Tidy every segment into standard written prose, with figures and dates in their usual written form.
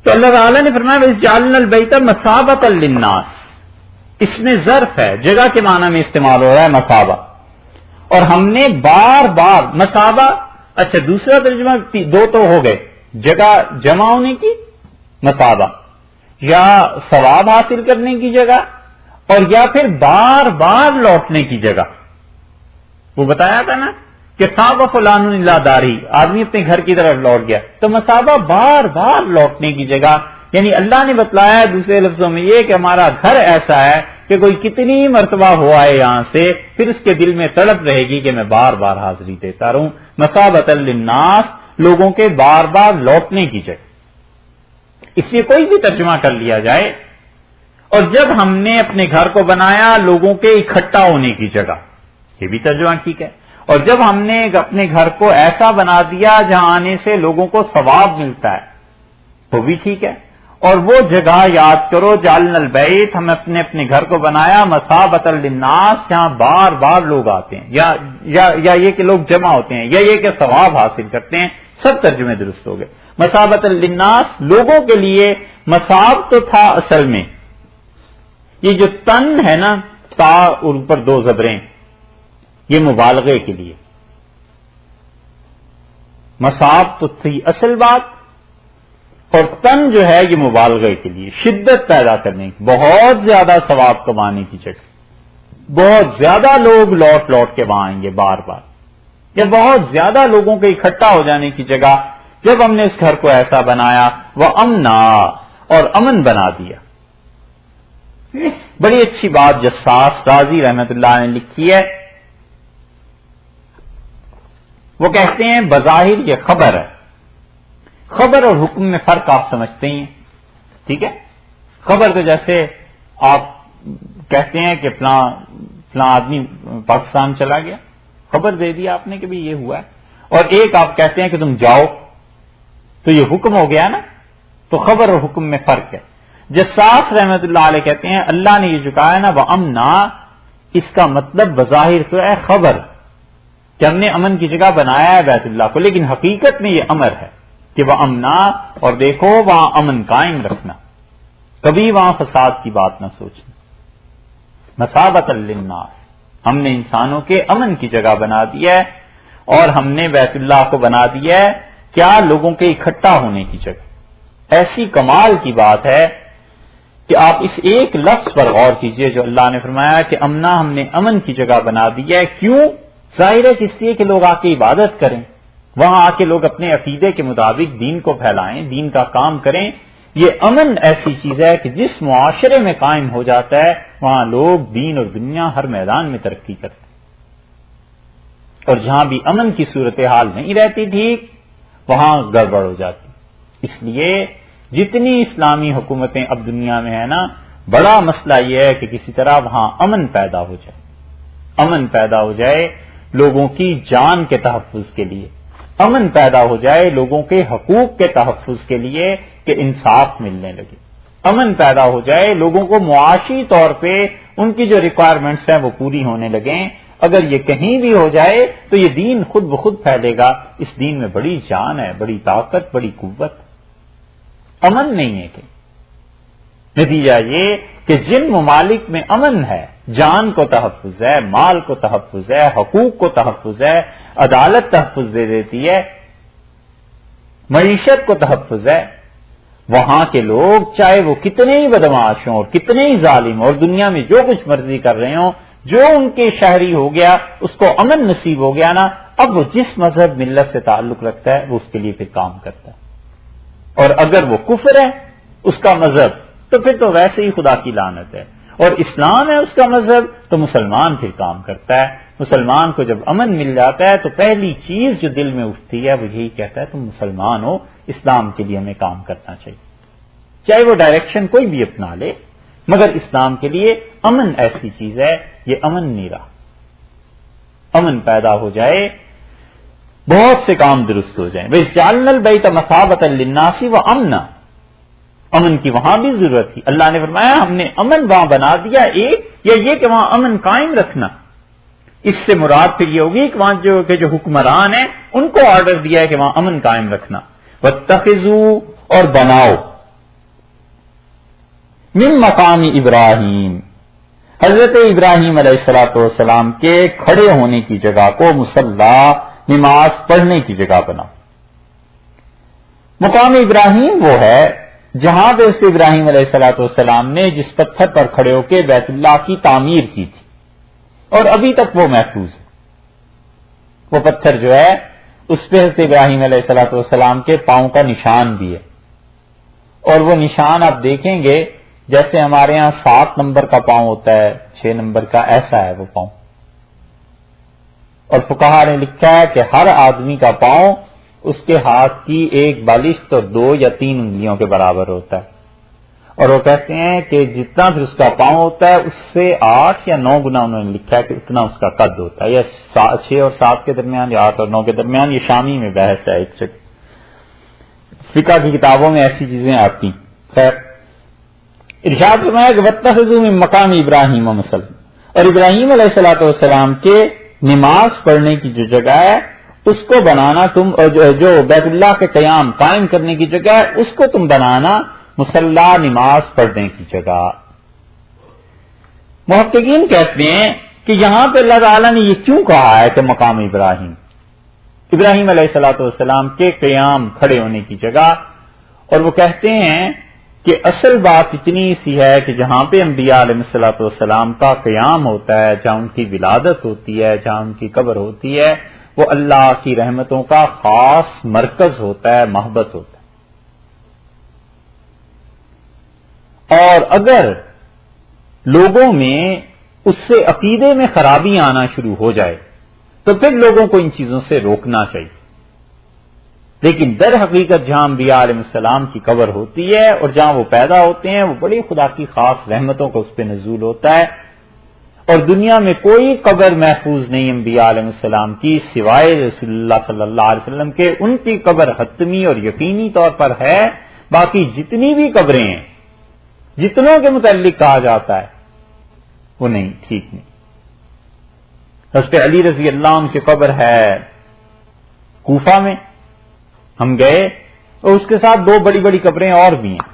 تو اللہ تعالیٰ نے فرمایا وَجَعَلْنَا الْبَيْتَ مَثَابَةً لِلنَّاسِ، اس میں ظرف ہے، جگہ کے معنی میں استعمال ہو رہا ہے مثابہ، اور ہم نے بار بار مثابہ، اچھا دوسرا ترجمہ دو تو ہو گئے، جگہ جمع ہونے کی مثابہ، یا ثواب حاصل کرنے کی جگہ، اور یا پھر بار بار لوٹنے کی جگہ۔ وہ بتایا تھا نا کہ ثاب فلان الا داری، آدمی اپنے گھر کی طرف لوٹ گیا، تو مثابہ بار بار لوٹنے کی جگہ، یعنی اللہ نے بتلایا دوسرے لفظوں میں یہ کہ ہمارا گھر ایسا ہے کہ کوئی کتنی مرتبہ ہوا ہے یہاں سے، پھر اس کے دل میں تڑپ رہے گی کہ میں بار بار حاضری دیتا رہوں۔ مثابۃ للناس، لوگوں کے بار بار لوٹنے کی جگہ، اس لیے کوئی بھی ترجمہ کر لیا جائے۔ اور جب ہم نے اپنے گھر کو بنایا لوگوں کے اکٹھا ہونے کی جگہ، یہ بھی ترجمہ ٹھیک ہے۔ اور جب ہم نے اپنے گھر کو ایسا بنا دیا جہاں آنے سے لوگوں کو ثواب ملتا ہے، وہ بھی ٹھیک ہے۔ اور وہ جگہ یاد کرو جعلنا البیت، ہم اپنے اپنے گھر کو بنایا مثابۃ للناس، جہاں بار بار لوگ آتے ہیں، یا یہ کہ لوگ جمع ہوتے ہیں، یا یہ کہ ثواب حاصل کرتے ہیں، سب ترجمے درست ہو گئے۔ مثابۃ للناس، لوگوں کے لیے، مثاب تو تھا اصل میں یہ جو تن ہے نا، تا اور اوپر دو زبریں، یہ مبالغے کے لیے، مثاب تو تھی اصل بات، اور تن جو ہے یہ مبالغے کے لیے، شدت پیدا کرنے کی، بہت زیادہ ثواب کمانے کی جگہ، بہت زیادہ لوگ لوٹ لوٹ کے وہاں آئیں گے بار بار، یا بہت زیادہ لوگوں کے اکٹھا ہو جانے کی جگہ۔ جب ہم نے اس گھر کو ایسا بنایا، وہ امنا، اور امن بنا دیا۔ بڑی اچھی بات جساس رازی رحمت اللہ نے لکھی ہے، وہ کہتے ہیں بظاہر یہ خبر ہے، خبر اور حکم میں فرق آپ سمجھتے ہی ہیں، ٹھیک ہے؟ خبر تو جیسے آپ کہتے ہیں کہ فلاں آدمی پاکستان چلا گیا، خبر دے دیا آپ نے کہ بھی یہ ہوا ہے، اور ایک آپ کہتے ہیں کہ تم جاؤ، تو یہ حکم ہو گیا نا، تو خبر اور حکم میں فرق ہے۔ جساس رحمت اللہ علیہ کہتے ہیں اللہ نے یہ جو کہا ہے نا وہ امنا، اس کا مطلب بظاہر تو ہے خبر کہ ہم نے امن کی جگہ بنایا ہے بیت اللہ کو، لیکن حقیقت میں یہ امر ہے کہ وہ امنا، اور دیکھو وہاں امن قائم رکھنا، کبھی وہاں فساد کی بات نہ سوچنا۔ مثابۃ للناس، ہم نے انسانوں کے امن کی جگہ بنا دیا ہے، اور ہم نے بیت اللہ کو بنا دیا ہے کیا؟ لوگوں کے اکٹھا ہونے کی جگہ۔ ایسی کمال کی بات ہے کہ آپ اس ایک لفظ پر غور کیجئے جو اللہ نے فرمایا کہ امنا، ہم نے امن کی جگہ بنا دیا ہے۔ کیوں؟ ظاہر ہے کہ اس لیے کہ لوگ آ کے عبادت کریں، وہاں آ کے لوگ اپنے عقیدے کے مطابق دین کو پھیلائیں، دین کا کام کریں۔ یہ امن ایسی چیز ہے کہ جس معاشرے میں قائم ہو جاتا ہے وہاں لوگ دین اور دنیا ہر میدان میں ترقی کرتے ہیں، اور جہاں بھی امن کی صورتحال نہیں رہتی ٹھیک، وہاں گڑبڑ ہو جاتی۔ اس لیے جتنی اسلامی حکومتیں اب دنیا میں ہیں نا، بڑا مسئلہ یہ ہے کہ کسی طرح وہاں امن پیدا ہو جائے، امن پیدا ہو جائے لوگوں کی جان کے تحفظ کے لیے، امن پیدا ہو جائے لوگوں کے حقوق کے تحفظ کے لیے کہ انصاف ملنے لگے، امن پیدا ہو جائے لوگوں کو معاشی طور پہ ان کی جو ریکوائرمنٹس ہیں وہ پوری ہونے لگیں۔ اگر یہ کہیں بھی ہو جائے تو یہ دین خود بخود پھیلے گا۔ اس دین میں بڑی جان ہے، بڑی طاقت، بڑی قوت۔ امن نہیں ہے کہ نتیجہ یہ کہ جن ممالک میں امن ہے، جان کو تحفظ ہے، مال کو تحفظ ہے، حقوق کو تحفظ ہے، عدالت تحفظ دے دیتی ہے، معیشت کو تحفظ ہے، وہاں کے لوگ چاہے وہ کتنے ہی بدمعاش ہوں اور کتنے ہی ظالم اور دنیا میں جو کچھ مرضی کر رہے ہوں، جو ان کے شہری ہو گیا اس کو امن نصیب ہو گیا نا، اب وہ جس مذہب ملت سے تعلق رکھتا ہے وہ اس کے لیے پھر کام کرتا ہے، اور اگر وہ کفر ہے اس کا مذہب تو پھر تو ویسے ہی خدا کی لعنت ہے، اور اسلام ہے اس کا مذہب تو مسلمان پھر کام کرتا ہے۔ مسلمان کو جب امن مل جاتا ہے تو پہلی چیز جو دل میں اٹھتی ہے وہ یہی کہتا ہے تم مسلمان ہو، اسلام کے لیے ہمیں کام کرنا چاہیے، چاہے وہ ڈائریکشن کوئی بھی اپنا لے، مگر اسلام کے لیے امن ایسی چیز ہے، یہ امن نہیں رہا۔ امن پیدا ہو جائے بہت سے کام درست ہو جائیں۔ وَجَعَلْنَا الْبَيْتَ مَثَابَةً لِلنَّاسِ وَأَمْنًا، امن کی وہاں بھی ضرورت تھی۔ اللہ نے فرمایا ہم نے امن وہاں بنا دیا، ایک یا یہ کہ وہاں امن قائم رکھنا، اس سے مراد پھر یہ ہوگی کہ وہاں جو حکمران ہیں ان کو آرڈر دیا ہے کہ وہاں امن قائم رکھنا۔ وَاتَّخِذُوا، اور بناؤ، من مقام ابراہیم، حضرت ابراہیم علیہ الصلوۃ والسلام کے کھڑے ہونے کی جگہ کو مصلی، نماز پڑھنے کی جگہ بنا۔ مقام ابراہیم وہ ہے جہاں پہ اس ابراہیم علیہ الصلوۃ والسلام نے جس پتھر پر کھڑے ہو کے بیت اللہ کی تعمیر کی تھی، اور ابھی تک وہ محفوظ ہے۔ وہ پتھر جو ہے اس پہ حضرت ابراہیم علیہ الصلوۃ والسلام کے پاؤں کا نشان بھی ہے، اور وہ نشان آپ دیکھیں گے جیسے ہمارے ہاں 7 نمبر کا پاؤں ہوتا ہے، 6 نمبر کا، ایسا ہے وہ پاؤں۔ اور فقہا نے لکھا ہے کہ ہر آدمی کا پاؤں اس کے ہاتھ کی ایک بالشت اور 2 یا 3 انگلیوں کے برابر ہوتا ہے، اور وہ کہتے ہیں کہ جتنا پھر اس کا پاؤں ہوتا ہے اس سے 8 یا 9 گنا انہوں نے لکھا ہے کہ اتنا اس کا قد ہوتا ہے، یا 6 اور 7 کے درمیان یا 8 اور 9 کے درمیان، یہ شامی میں بحث ہے، ایک فقہ کی کتابوں میں ایسی چیزیں آتی۔ خیر، ارشاد فرمایا کہ واتخذوا من مقام ابراہیم مصلی، اور ابراہیم علیہ الصلوۃ والسلام کے نماز پڑھنے کی جو جگہ ہے اس کو بنانا تم، جو بیت اللہ کے قیام قائم کرنے کی جگہ ہے اس کو تم بنانا مصلی، نماز پڑھنے کی جگہ۔ محققین کہتے ہیں کہ یہاں پہ اللہ تعالیٰ نے یہ کیوں کہا ہے کہ مقام ابراہیم، ابراہیم علیہ الصلوۃ والسلام کے قیام کھڑے ہونے کی جگہ، اور وہ کہتے ہیں کہ اصل بات اتنی سی ہے کہ جہاں پہ انبیاء علیہ الصلوۃ والسلام کا قیام ہوتا ہے، جہاں ان کی ولادت ہوتی ہے، جہاں ان کی قبر ہوتی ہے، وہ اللہ کی رحمتوں کا خاص مرکز ہوتا ہے، محبت ہوتا ہے۔ اور اگر لوگوں میں اس سے عقیدے میں خرابی آنا شروع ہو جائے تو پھر لوگوں کو ان چیزوں سے روکنا چاہیے، لیکن در حقیقت جہاں انبیاء علیہ السلام کی قبر ہوتی ہے اور جہاں وہ پیدا ہوتے ہیں وہ بڑی خدا کی خاص رحمتوں کا اس پہ نزول ہوتا ہے، اور دنیا میں کوئی قبر محفوظ نہیں انبیاء علیہ السلام کی سوائے رسول اللہ صلی اللہ علیہ وسلم کے، ان کی قبر حتمی اور یقینی طور پر ہے، باقی جتنی بھی قبریں ہیں جتنوں کے متعلق کہا جاتا ہے وہ نہیں، ٹھیک نہیں۔ حضرت علی رضی اللہ عنہ کی قبر ہے کوفہ میں، ہم گئے اور اس کے ساتھ 2 بڑی بڑی قبریں اور بھی ہیں،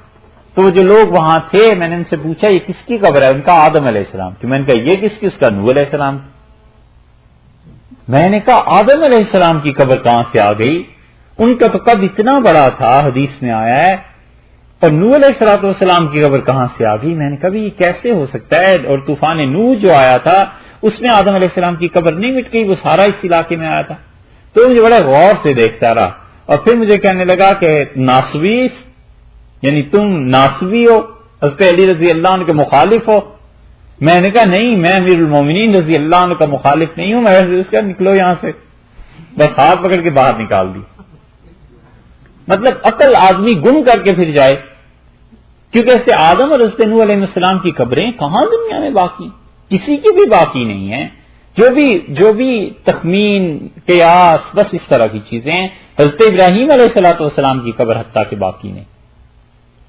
تو جو لوگ وہاں تھے میں نے ان سے پوچھا یہ کس کی قبر ہے؟ ان کا آدم علیہ السلام کی۔ میں نے کہا یہ کس کا؟ نوح علیہ السلام کی۔ میں نے کہا آدم علیہ السلام کی قبر کہاں سے آ گئی؟ ان کا تو قد اتنا بڑا تھا، حدیث میں آیا ہے، اور نوح علیہ السلام کی قبر کہاں سے آ گئی؟ میں نے کہا یہ کیسے ہو سکتا ہے؟ اور طوفان نوح جو آیا تھا اس میں آدم علیہ السلام کی قبر نہیں مٹ گئی، وہ سارا اس علاقے میں آیا تھا۔ تو مجھے بڑا غور سے دیکھتا رہا، اور پھر مجھے کہنے لگا کہ ناسویس، یعنی تم ناسوی ہو، حضرت علی رضی اللہ عنہ کے مخالف ہو۔ میں نے کہا نہیں، میں امیر المومنین رضی اللہ عنہ کا مخالف نہیں ہوں، میں اس کا نکلو یہاں سے، بس ہاتھ پکڑ کے باہر نکال دی۔ مطلب عقل آدمی گم کر کے پھر جائے، کیونکہ ایسے آدم اور حضرت نوح علیہ السلام کی قبریں کہاں دنیا میں باقی، کسی کی بھی باقی نہیں ہیں۔ جو بھی تخمین، قیاس، بس اس طرح کی چیزیں ہیں۔ حضرت ابراہیم علیہ الصلوۃ والسلام کی قبر حتیٰ کہ باقی نہیں،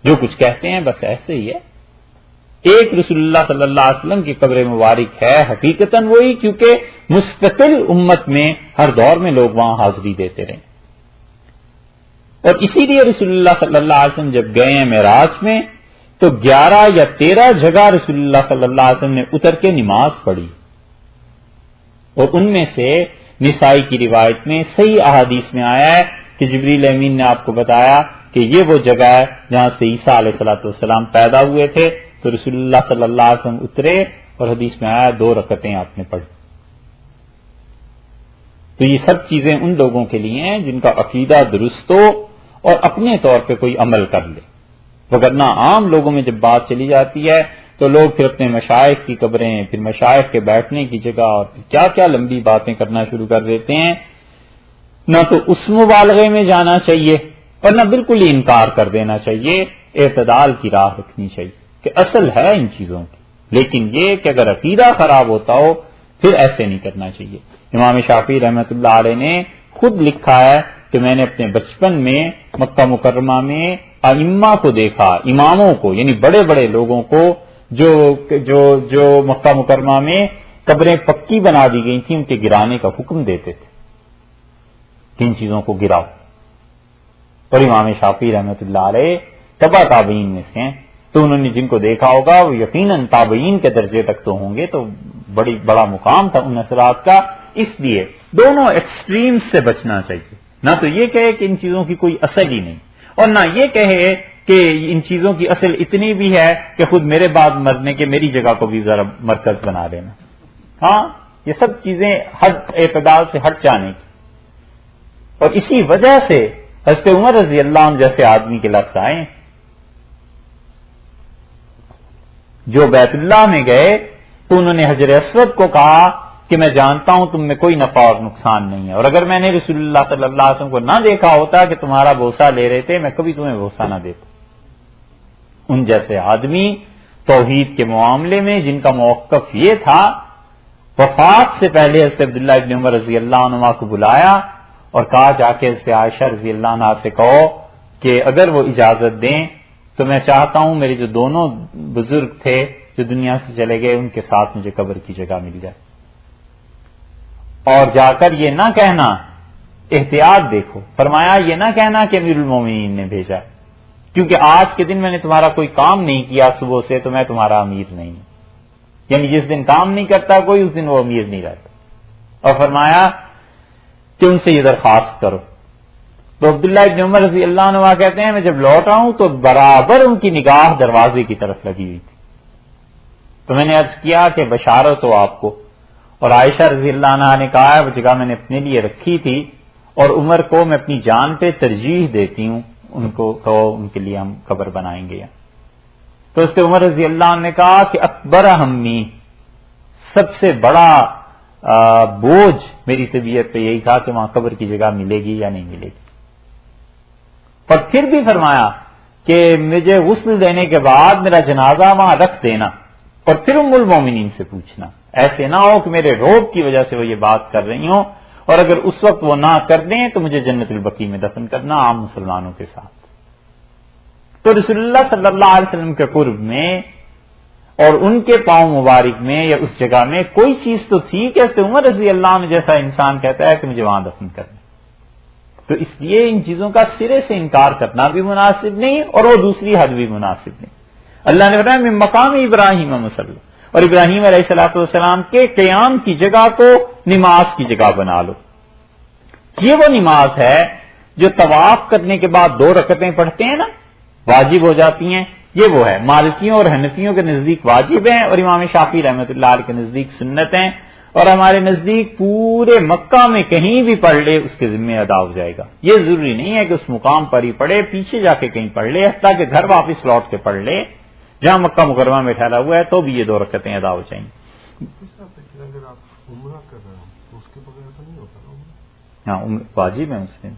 جو کچھ کہتے ہیں بس ایسے ہی ہے۔ ایک رسول اللہ صلی اللہ علیہ وسلم کی قبر مبارک ہے حقیقتاً وہی، کیونکہ مستقل امت میں ہر دور میں لوگ وہاں حاضری دیتے رہے، اور اسی لیے رسول اللہ صلی اللہ علیہ وسلم جب گئے ہیں معراج میں تو 11 یا 13 جگہ رسول اللہ صلی اللہ علیہ وسلم نے اتر کے نماز پڑھی، اور ان میں سے نسائی کی روایت میں صحیح احادیث میں آیا ہے کہ جبریل امین نے آپ کو بتایا کہ یہ وہ جگہ ہے جہاں سے عیسیٰ علیہ الصلوۃ والسلام پیدا ہوئے تھے، تو رسول اللہ صلی اللہ علیہ وسلم اترے اور حدیث میں آیا 2 رکعتیں آپ نے پڑھی۔ تو یہ سب چیزیں ان لوگوں کے لیے ہیں جن کا عقیدہ درست ہو اور اپنے طور پہ کوئی عمل کر لے، وگرنہ عام لوگوں میں جب بات چلی جاتی ہے تو لوگ پھر اپنے مشائخ کی قبریں، پھر مشائخ کے بیٹھنے کی جگہ اور کیا کیا لمبی باتیں کرنا شروع کر دیتے ہیں۔ نہ تو اس مبالغے میں جانا چاہیے اور نہ بالکل ہی انکار کر دینا چاہیے، اعتدال کی راہ رکھنی چاہیے کہ اصل ہے ان چیزوں کی، لیکن یہ کہ اگر عقیدہ خراب ہوتا ہو پھر ایسے نہیں کرنا چاہیے۔ امام شافعی رحمۃ اللہ علیہ نے خود لکھا ہے کہ میں نے اپنے بچپن میں مکہ مکرمہ میں ائمہ کو دیکھا، اماموں کو، یعنی بڑے بڑے لوگوں کو جو مکہ مکرمہ میں قبریں پکی بنا دی گئی تھیں ان کے گرانے کا حکم دیتے تھے، کن چیزوں کو گراؤ۔ اور امام شافعی رحمۃ اللہ علیہ تبع تابعین میں سے ہیں، تو انہوں نے جن کو دیکھا ہوگا وہ یقیناً تابعین کے درجے تک تو ہوں گے، تو بڑا مقام تھا ان اثرات کا. اس لیے دونوں ایکسٹریمز سے بچنا چاہیے، نہ تو یہ کہے کہ ان چیزوں کی کوئی اصل ہی نہیں، اور نہ یہ کہے کہ ان چیزوں کی اصل اتنی بھی ہے کہ خود میرے بعد مرنے کے میری جگہ کو بھی ذرا مرکز بنا لینا. ہاں یہ سب چیزیں حد اعتدال سے ہٹ جانے کی، اور اسی وجہ سے حضرت عمر رضی اللہ عنہ جیسے آدمی کے لفظ آئے جو بیت اللہ میں گئے تو انہوں نے حجر اسود کو کہا کہ میں جانتا ہوں تم میں کوئی نفع اور نقصان نہیں ہے، اور اگر میں نے رسول اللہ صلی اللہ علیہ وسلم کو نہ دیکھا ہوتا کہ تمہارا بوسہ لے رہے تھے میں کبھی تمہیں بوسہ نہ دیتا. ان جیسے آدمی توحید کے معاملے میں جن کا موقف یہ تھا، وفات سے پہلے حضرت عبداللہ ابن عمر رضی اللہ عنہ کو بلایا اور کہا جا کے حضرت عائشہ رضی اللہ عنہ سے کہو کہ اگر وہ اجازت دیں تو میں چاہتا ہوں میرے جو دونوں بزرگ تھے جو دنیا سے چلے گئے ان کے ساتھ مجھے قبر کی جگہ مل جائے. اور جا کر یہ نہ کہنا، احتیاط دیکھو، فرمایا یہ نہ کہنا کہ امیر المومنین نے بھیجا، کیونکہ آج کے دن میں نے تمہارا کوئی کام نہیں کیا صبح سے تو میں تمہارا امیر نہیں ہوں. یعنی جس دن کام نہیں کرتا کوئی اس دن وہ امیر نہیں رہتا. اور فرمایا کہ ان سے یہ درخواست کرو. تو عبداللہ ابن عمر رضی اللہ عنہ کہتے ہیں میں جب لوٹ آؤں تو برابر ان کی نگاہ دروازے کی طرف لگی ہوئی تھی. تو میں نے عرض کیا کہ بشارت ہو آپ کو، اور عائشہ رضی اللہ عنہ نے کہا وہ جگہ میں نے اپنے لیے رکھی تھی اور عمر کو میں اپنی جان پہ ترجیح دیتی ہوں، ان کو کہو ان کے لیے ہم قبر بنائیں گے. تو اس کے عمر رضی اللہ عنہ نے کہا کہ اکبر ہمی، سب سے بڑا بوجھ میری طبیعت پہ یہی تھا کہ وہاں قبر کی جگہ ملے گی یا نہیں ملے گی. اور پھر بھی فرمایا کہ مجھے غسل دینے کے بعد میرا جنازہ وہاں رکھ دینا اور پھر ام المومنین سے پوچھنا، ایسے نہ ہو کہ میرے روب کی وجہ سے وہ یہ بات کر رہی ہوں، اور اگر اس وقت وہ نہ کر دیں تو مجھے جنت البقیع میں دفن کرنا عام مسلمانوں کے ساتھ. تو رسول اللہ صلی اللہ علیہ وسلم کے قرب میں اور ان کے پاؤں مبارک میں یا اس جگہ میں کوئی چیز تو تھی کہ حضرت عمر رضی اللہ عنہ جیسا انسان کہتا ہے کہ مجھے وہاں دفن کرنا. تو اس لیے ان چیزوں کا سرے سے انکار کرنا بھی مناسب نہیں اور وہ دوسری حد بھی مناسب نہیں. اللہ نے فرمایا من مقام ابراہیم مصلی، اور ابراہیم علیہ الصلوۃ والسلام کے قیام کی جگہ کو نماز کی جگہ بنا لو. یہ وہ نماز ہے جو طواف کرنے کے بعد 2 رکعتیں پڑھتے ہیں نا، واجب ہو جاتی ہیں. یہ وہ ہے، مالکیوں اور حنفیوں کے نزدیک واجب ہیں اور امام شافعی رحمۃ اللہ علیہ کے نزدیک سنت ہیں، اور ہمارے نزدیک پورے مکہ میں کہیں بھی پڑھ لے اس کے ذمہ ادا ہو جائے گا. یہ ضروری نہیں ہے کہ اس مقام پر ہی پڑھے، پیچھے جا کے کہیں پڑھ لے، حتیٰ کہ گھر واپس لوٹ کے پڑھ لے جہاں مکہ مکرمہ میں ٹھہرا ہوا ہے تو بھی یہ 2 رکعتیں ادا ہو جائیں گی. اگر آپ عمرہ کر رہے ہیں تو اس کے بغیر تو نہیں ہوتا نا؟ ہاں واجب ہے مسلم،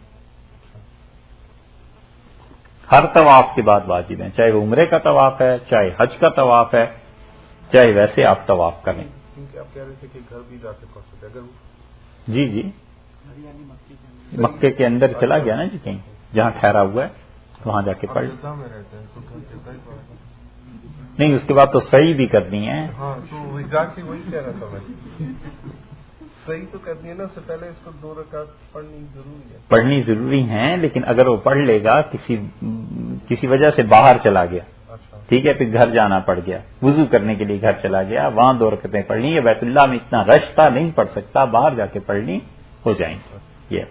ہر طواف کے بعد واجب ہے، چاہے وہ عمرے کا طواف ہے، چاہے حج کا طواف ہے، چاہے ویسے آپ طواف کریں. کیونکہ آپ کہہ رہے تھے کہ گھر بھی جا کے پڑھ سکتے اگر جی مکے کے اندر چلا گیا نا جی کہیں جہاں ٹھہرا ہوا ہے وہاں جا کے پڑھ میں رہتے ہیں تو گھر جلتا ہی پڑھا. نہیں اس کے بعد تو صحیح بھی کرنی ہے. ہاں تو ایگزیکٹلی وہی کہہ رہا تھا میں، صحیح تو کرنی ہے نا، اس سے پہلے اس کو 2 رکعت پڑھنی ضروری ہے. پڑھنی ضروری ہیں لیکن اگر وہ پڑھ لے گا کسی وجہ سے باہر چلا گیا، ٹھیک ہے، پھر گھر جانا پڑ گیا، وضو کرنے کے لیے گھر چلا گیا، وہاں 2 رکعتیں پڑھنی ہے، بیت اللہ میں اتنا رش تھا نہیں پڑھ سکتا، باہر جا کے پڑھنی ہو جائیں گے. یہ